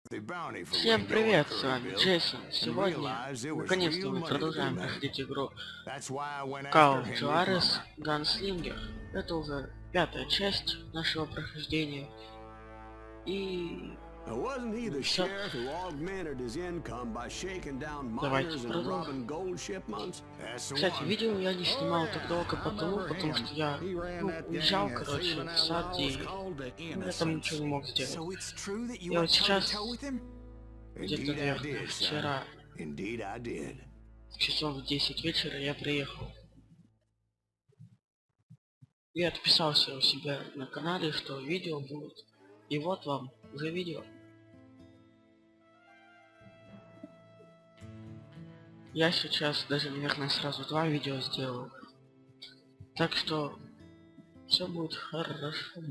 Всем привет, с вами Джейсон. Сегодня, наконец-то, мы продолжаем проходить игру juarez gunslinger. Это уже 5-я часть нашего прохождения. И... всё. Давайте продолжим. Кстати, видео я не снимал так долго потому что я уезжал, короче, в сад, и я там ничего не мог сделать. И вот сейчас, где-то, наверное, вчера, часов в 10 вечера я приехал. И отписался у себя на канале, что видео будет. И вот вам уже видео. Я сейчас даже, наверное, сразу 2 видео сделал. Так что все будет хорошо.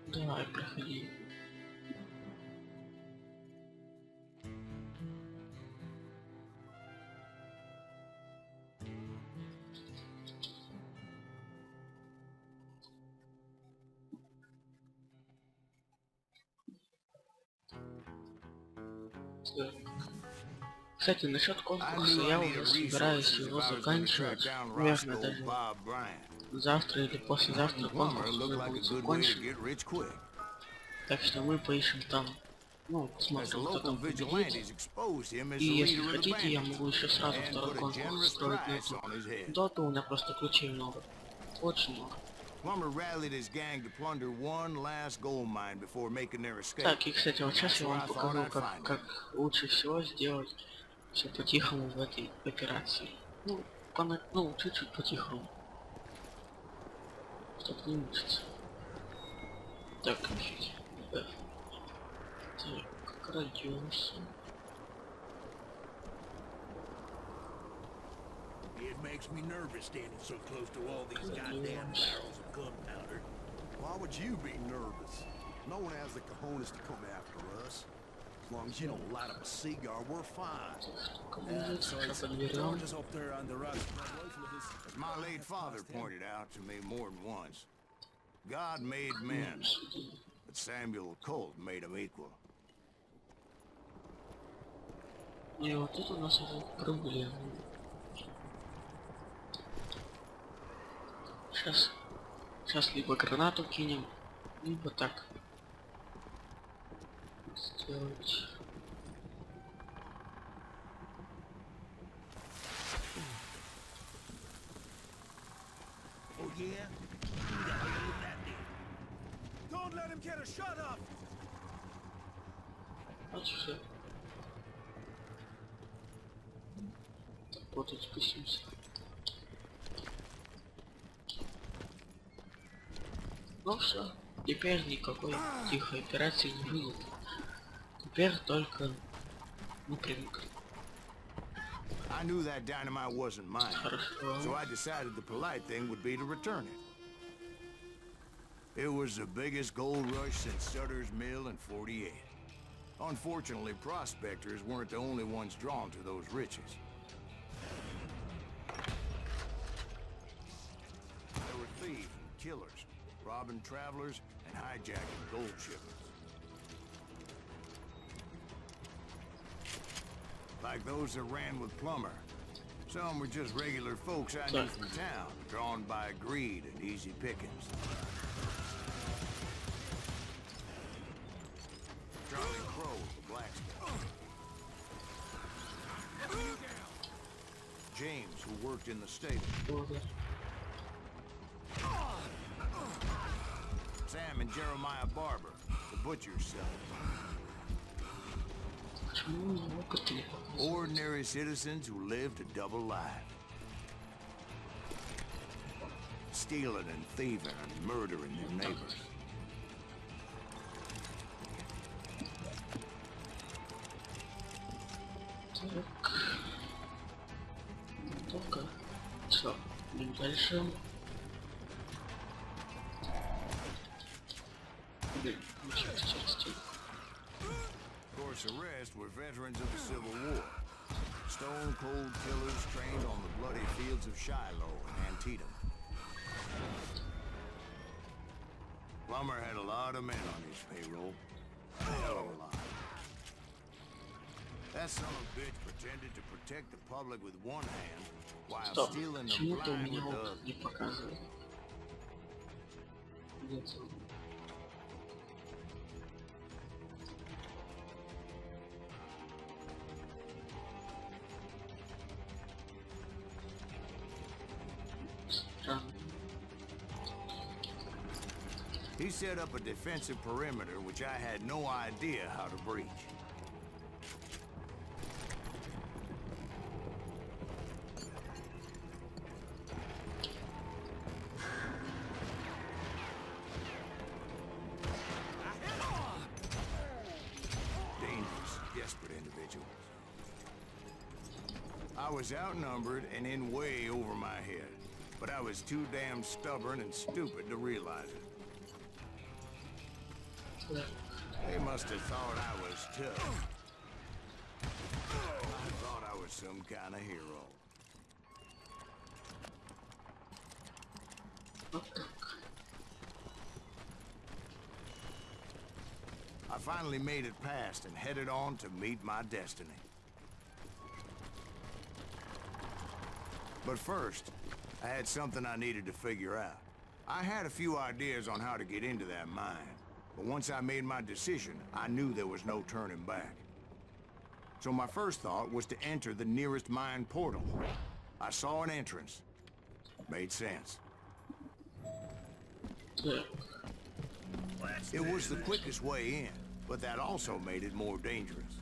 Давай, проходи. Кстати, насчет конкурса я уже собираюсь его заканчивать. Наверное, даже завтра или послезавтра конкурс уже будет закончен. Так что мы поищем там, ну, посмотрим, кто там победит. И если хотите, я могу еще сразу второй конкурс строить на эту доту. У меня просто ключей много. Очень много. Так, и кстати, вот сейчас я вам покажу, как лучше всего сделать все по-тихому в этой операции. Ну, чуть-чуть по-тихому. Чтоб не мучиться. Так, чуть. Так, крадёмся. It makes me nervous standing so close to all these goddamn barrels of gunpowder. Why would you be nervous? No one has the cojones to come after us. As long as you don't light up a cigar, we're fine. Just up there on the rock. As my late father pointed out to me more than once, God made men, but Samuel Colt made them equal. И вот тут у нас уже проблема. Сейчас либо гранату кинем, либо так сделать. Oh yeah? You gotta leave that dude. Don't let him get a shot up! Вот все. Так, вот тут спустимся. Ну все, теперь никакой тихой операции не будет. Теперь только напрямик. I knew that dynamite wasn't mine, so I decided the polite thing would be to return it. It was the biggest gold rush since Sutter's Mill in '48. Unfortunately, prospectors weren't the only ones drawn to those riches. There were thieves and killers, robbing travelers and hijacking gold shipments. Like those that ran with Plummer. Some were just regular folks I knew from town, drawn by greed and easy pickings. Charlie Crow, the blacksmith. James, who worked in the stable. Sam and Jeremiah Barber, the butcher's son. Ordinary citizens who lived a double life. Stealing and thieving and murdering their neighbors. Так. Только. Все. Идем дальше. Arrest were veterans of the Civil War. stone-cold killers trained on the bloody fields of Shiloh and Antietam. Plummer had a lot of men on his payroll. A hell of a lot. That son of a bitch pretended to protect the public with one hand while Стоп, stealing the почему-то у blind меня with the опыт other. не показывает. Где-то. Странно. He set up a defensive perimeter which I had no idea how to breach. Dangerous, desperate individuals. I was outnumbered and in way over my head, but I was too damn stubborn and stupid to realize it. They must have thought I was tough. I thought I was some kind of hero. I finally made it past and headed on to meet my destiny. But first, I had something I needed to figure out. I had a few ideas on how to get into that mine. But once I made my decision, I knew there was no turning back. So my first thought was to enter the nearest mine portal. I saw an entrance. Made sense. Yeah. It was the quickest way in, but that also made it more dangerous,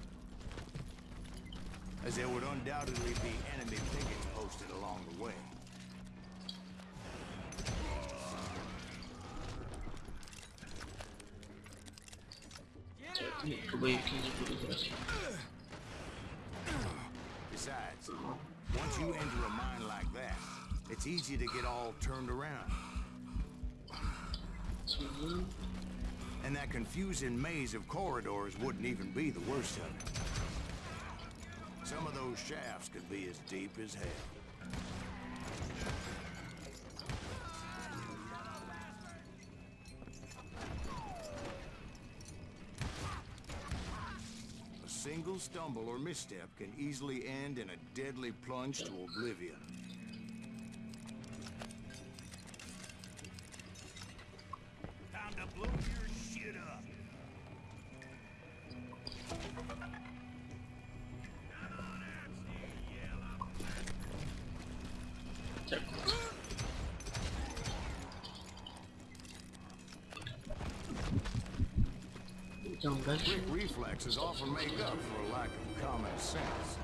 as there would undoubtedly be enemy pickets posted along the way. Боевики не будут брать. Besides, once you enter a mine like that, it's easy to get all turned around. And that confusing maze of corridors wouldn't even be the worst of it. Some of those shafts could be as deep as hell. A single stumble or misstep can easily end in a deadly plunge to oblivion. Time to blow your shit up. Так. Идем дальше. Quick reflexes often make up for a lack of common sense.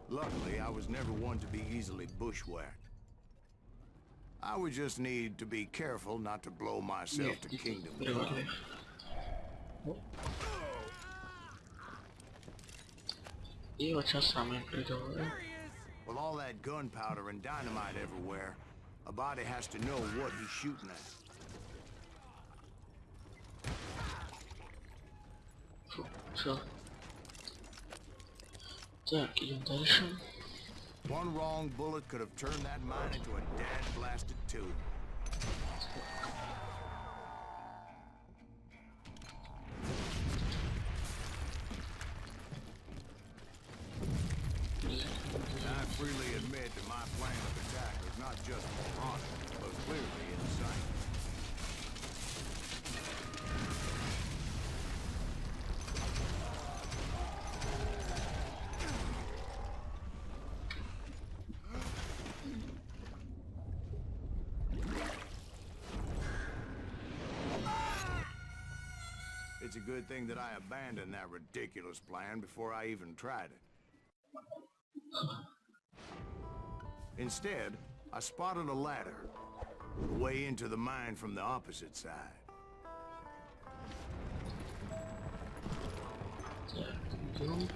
Luckily, I was never one to be easily bushwhacked. I would just need to be careful not to blow myself to kingdom come. И вот сейчас самое передовое. With all that gunpowder and dynamite everywhere, a body has to know what he's shooting at. Все. Так, идем дальше. One wrong bullet could have turned that mine into a dad-blasted tube. I freely admit that my plan of attack was not just moronic, but clearly insane. It's a good thing that I abandoned that ridiculous plan before I even tried it. Instead, I spotted a ladder, the way into the mine from the opposite side. Так, идем.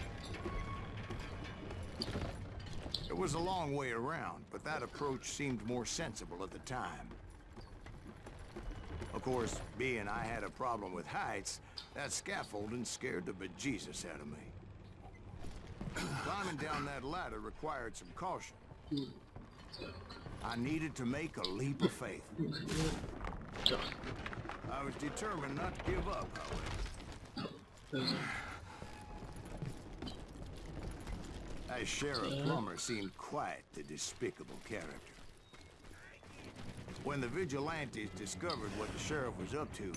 It was a long way around, but that approach seemed more sensible at the time. Of course, being I had a problem with heights, that scaffolding scared the bejesus out of me. Climbing down that ladder required some caution. I needed to make a leap of faith. I was determined not to give up, however. As Sheriff Plummer seemed quite the despicable character. When the vigilantes discovered what the sheriff was up to,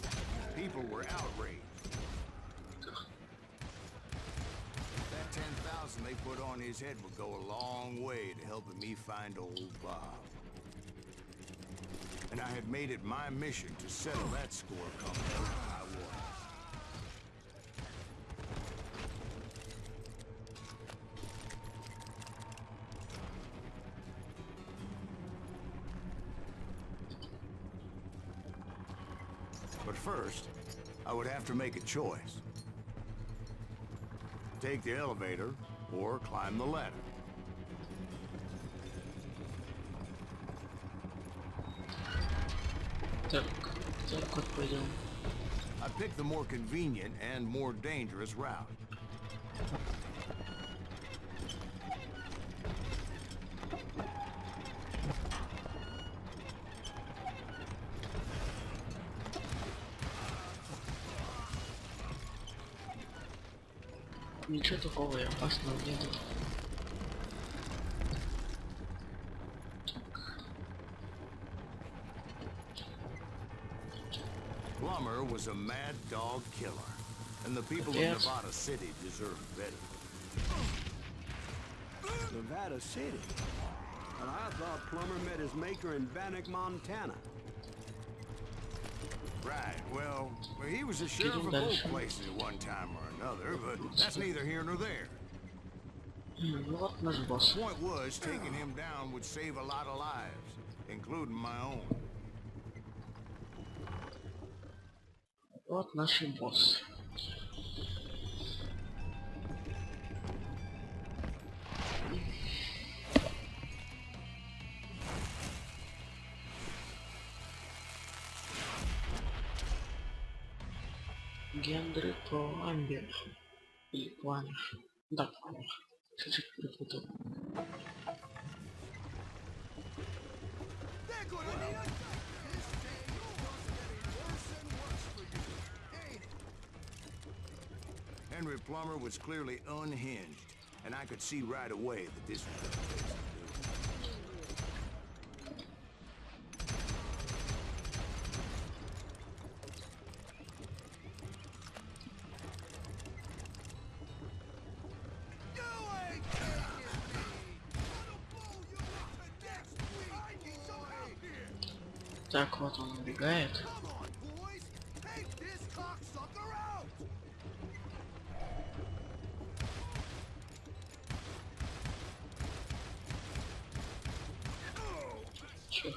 people were outraged. That 10,000 they put on his head would go a long way to helping me find old Bob. And I had made it my mission to settle that score come hell or high water. But first, I would have to make a choice. Take the elevator or climb the ladder. I picked the more convenient and more dangerous route. Ничего такого и опасного нету. Plummer was a mad dog killer, and the people of Nevada City deserved better. Nevada City? Well, I thought Plummer met his maker in Bannock, Montana. Right, well, he was a sheriff of both places at one time or another, but that's neither here nor there. The point was, taking him down would save a lot of lives, including my own. Вот наш босс. Генри Пламбер. Или Пламер. Да, Пламер. Чуть-чуть перепутал. Henry Plummer was clearly unhinged, and I could see right away that this was the place to do it. Так вот он убегает. Чё?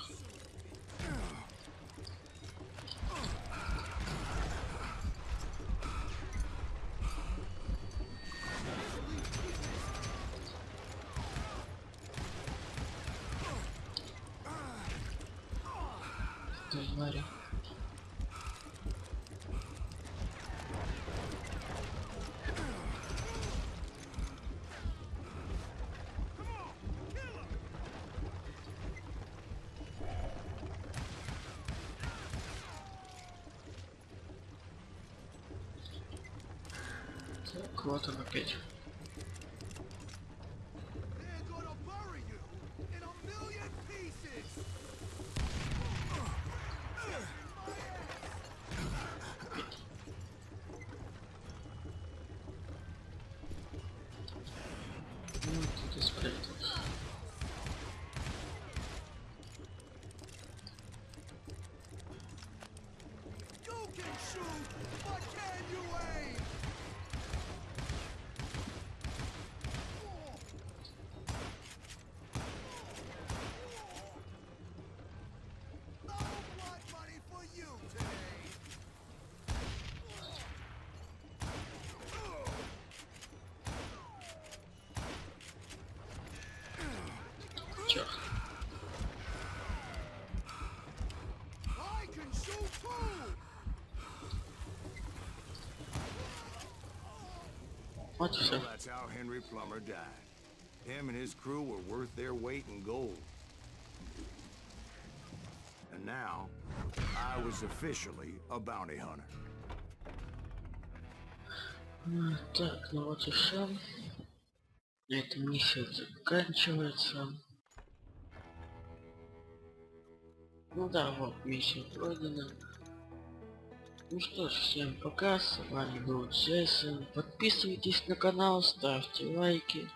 Твари. Так, вот он опять. Тут и спрятался. Чё? Вот и Well, все. that's how Henry Plummer died. Him and his crew were worth their weight in gold. And now, I was officially a bounty hunter. Так, ну вот и все. На этом миссия заканчивается. Ну да, вот, миссия пройдена. Ну что ж, всем пока, с вами был Джейсон. Подписывайтесь на канал, ставьте лайки.